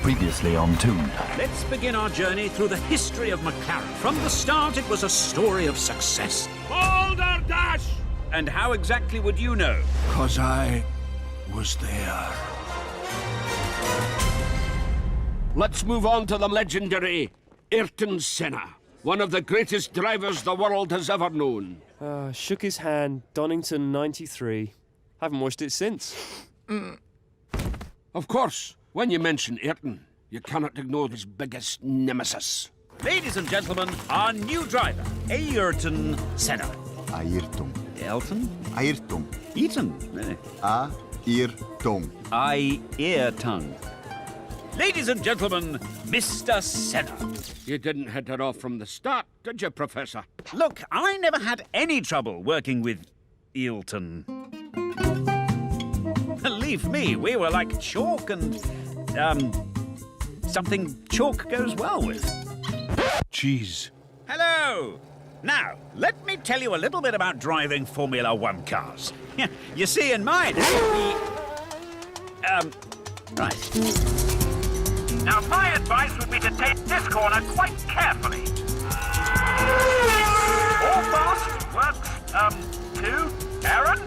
Previously on Toon. Let's begin our journey through the history of McLaren. From the start, it was a story of success. Boulder Dash! And how exactly would you know? 'Cause I was there. Let's move on to the legendary Ayrton Senna, one of the greatest drivers the world has ever known. Shook his hand, Donington 93. Haven't watched it since. Of course, when you mention Ayrton, you cannot ignore his biggest nemesis. Ladies and gentlemen, our new driver, Ayrton Senna. Ayrton. Elton? Ayrton. Eaton? Ayrton. Ayrton. Ladies and gentlemen, Mr. Senna. You didn't hit it off from the start, did you, Professor? Look, I never had any trouble working with Ayrton. Believe me, we were like chalk and, something chalk goes well with. Cheese. Hello! Now, let me tell you a little bit about driving Formula One cars. You see, in mine, right. Now, my advice would be to take this corner quite carefully. All fast works, two, Aaron?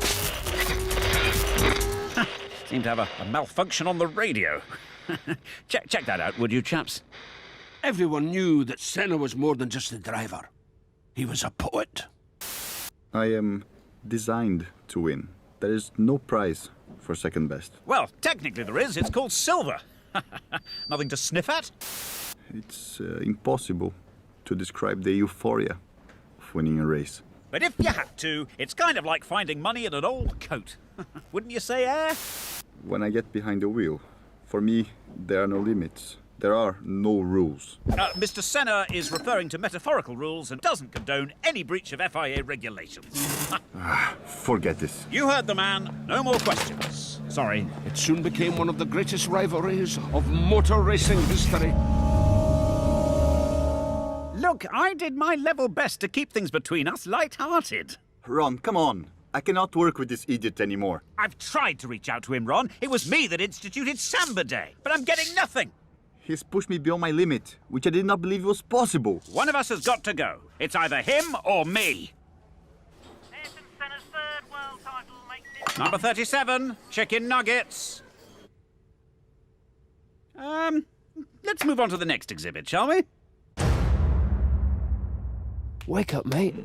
Seem to have a malfunction on the radio. Check that out, would you, chaps? Everyone knew that Senna was more than just a driver. He was a poet. I am designed to win. There is no prize for second best. Well, technically there is. It's called silver. Nothing to sniff at? It's impossible to describe the euphoria of winning a race. But if you had to, it's kind of like finding money in an old coat. Wouldn't you say, When I get behind the wheel, for me, there are no limits. There are no rules. Mr. Senna is referring to metaphorical rules and doesn't condone any breach of FIA regulations. Forget this. You heard the man. No more questions. Sorry. It soon became one of the greatest rivalries of motor racing history. Look, I did my level best to keep things between us light-hearted. Ron, come on. I cannot work with this idiot anymore. I've tried to reach out to him, Ron. It was me that instituted Samba Day, but I'm getting nothing. He's pushed me beyond my limit, which I did not believe was possible. One of us has got to go. It's either him or me. Ayrton Senna's third world title makes it... Number 37, chicken nuggets. Let's move on to the next exhibit, shall we? Wake up, mate.